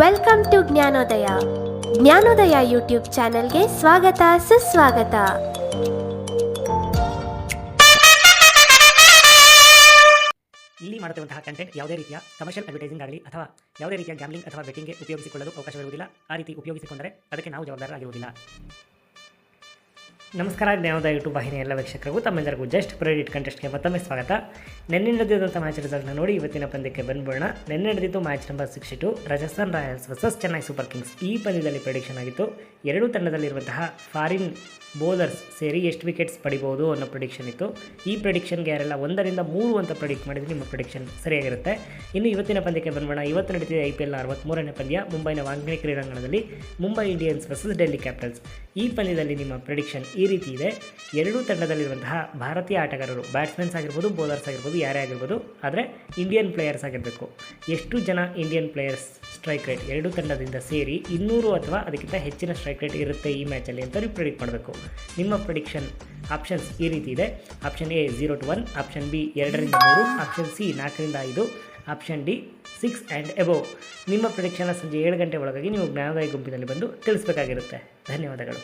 Welcome to Jnanodaya. Jnanodaya YouTube ಚಾನೆಲ್ಗೆ ಸ್ವಾಗತ ಸುಸ್ವಾಗತ. ಇಲ್ಲಿ ಮಾಡುತ್ತಿರುವಂತಹ ಕಂಟೆಂಟ್ ಯಾವುದೇ ರೀತಿಯ ಕಮರ್ಷಿಯಲ್ ಅಡ್ವರ್ಟೈಸಿಂಗ್ ಆಗಲಿ ಅಥವಾ ಯಾವುದೇ ರೀತಿಯ ಗ್ಯಾಮ್ಲಿಂಗ್ ಅಥವಾ ಬೆಟ್ಟಿಂಗ್ಗೆ ಉಪಯೋಗಿಸಿಕೊಳ್ಳಲು ಅವಕಾಶವಿರುವುದಿಲ್ಲ. ಆ ರೀತಿ ಉಪಯೋಗಿಸಿಕೊಂಡರೆ ಅದಕ್ಕೆ ನಾವು ಜವಾಬ್ದಾರರಾಗಿರುವುದಿಲ್ಲ. ನಮಸ್ಕಾರ, ಜ್ಞಾನೋದಯ ಯೂಟ್ಯೂಬ್ ವಾಹಿನಿ ಎಲ್ಲ ವೀಕ್ಷಕರಿಗೂ ತಮ್ಮೆಲ್ಲರಿಗೂ ಜಸ್ಟ್ ಪ್ರೆಡಿಟ್ ಕಂಟೆಸ್ಟ್ಗೆ ಮತ್ತೊಮ್ಮೆ ಸ್ವಾಗತ. ನಿನ್ನೆ ನಡೆದಿರುವಂಥ ಮ್ಯಾಚ್ ರಿಸಲ್ಟ್ನ ನೋಡಿ ಇವತ್ತಿನ ಪಂದ್ಯಕ್ಕೆ ಬಂದ್ಬೋಣ. ನಿನ್ನೆ ನಡೆದಿದ್ದು match number 62 Rajasthan Royals versus Chennai super Kings. ಈ ಪಂದ್ಯದಲ್ಲಿ ಪ್ರೆಡಿಕ್ಷನ್ ಆಗಿತ್ತು. ಎರಡೂ ತಂಡದಲ್ಲಿರುವಂತಹ ಫಾರಿನ್ ಬೌಲರ್ಸ್ ಸೇರಿ ಎಷ್ಟು ವಿಕೆಟ್ಸ್ ಪಡಿಬೋದು ಅನ್ನೋ ಪ್ರೆಡಿಕ್ಷನ್ ಇತ್ತು. ಈ ಪ್ರೆಡಿಕ್ಷನ್ಗೆ ಯಾರೆಲ್ಲ 1ರಿಂದ 3 ಅಂತ ಪ್ರೆಡಿಕ್ಟ್ ಮಾಡಿದರೆ ನಿಮ್ಮ ಪ್ರೆಡಿಕ್ಷನ್ ಸರಿಯಾಗಿರುತ್ತೆ. ಇನ್ನು ಇವತ್ತಿನ ಪಂದ್ಯಕ್ಕೆ ಬಂದ್ಬೋಣ. ಇವತ್ತು ನಡೀತಿದೆ IPLನ 63ನೇ ಪಂದ್ಯ ಮುಂಬೈನ ವಾಂಖೇಡೆ ಕ್ರೀಡಾಂಗಣದಲ್ಲಿ Mumbai Indians versus Delhi capitals. ಈ ಪಂದ್ಯದಲ್ಲಿ ನಿಮ್ಮ ಪ್ರೆಡಿಕ್ಷನ್ ಈ ರೀತಿ ಇದೆ. ಎರಡೂ ತಂಡದಲ್ಲಿರುವಂತಹ ಭಾರತೀಯ ಆಟಗಾರರು, ಬ್ಯಾಟ್ಸ್ಮನ್ಸ್ ಆಗಿರ್ಬೋದು, ಬೌಲರ್ಸ್ ಆಗಿರ್ಬೋದು, ಯಾರೇ ಆಗಿರ್ಬೋದು, ಆದರೆ ಇಂಡಿಯನ್ ಪ್ಲೇಯರ್ಸ್ ಆಗಿರಬೇಕು. ಎಷ್ಟು ಜನ ಇಂಡಿಯನ್ ಪ್ಲೇಯರ್ಸ್ ಸ್ಟ್ರೈಕ್ ರೇಟ್ ಎರಡೂ ತಂಡದಿಂದ ಸೇರಿ 200 ಅಥವಾ ಅದಕ್ಕಿಂತ ಹೆಚ್ಚಿನ ಸ್ಟ್ರೈಕ್ ರೇಟ್ ಇರುತ್ತೆ ಈ ಮ್ಯಾಚಲ್ಲಿ ಅಂತ ನೀವು ಪ್ರೆಡಿಕ್ಟ್ ಮಾಡಬೇಕು. ನಿಮ್ಮ ಪ್ರೆಡಿಕ್ಷನ್ ಆಪ್ಷನ್ಸ್ ಈ ರೀತಿ ಇದೆ. Option A 0 to 1, option B 2ರಿಂದ 3, ಆಪ್ಷನ್ ಸಿ 4ರಿಂದ 5, ಆಪ್ಷನ್ ಡಿ 6 ಆ್ಯಂಡ್ ಎಬೋವ್. ನಿಮ್ಮ ಪ್ರೆಡಿಕ್ಷನ್ನ ಸಂಜೆ 7 ಗಂಟೆ ಒಳಗಾಗಿ ನೀವು ಜ್ಞಾನೋದಯ ಗುಂಪಿನಲ್ಲಿ ಬಂದು ತಿಳಿಸಬೇಕಾಗಿರುತ್ತೆ. ಧನ್ಯವಾದಗಳು.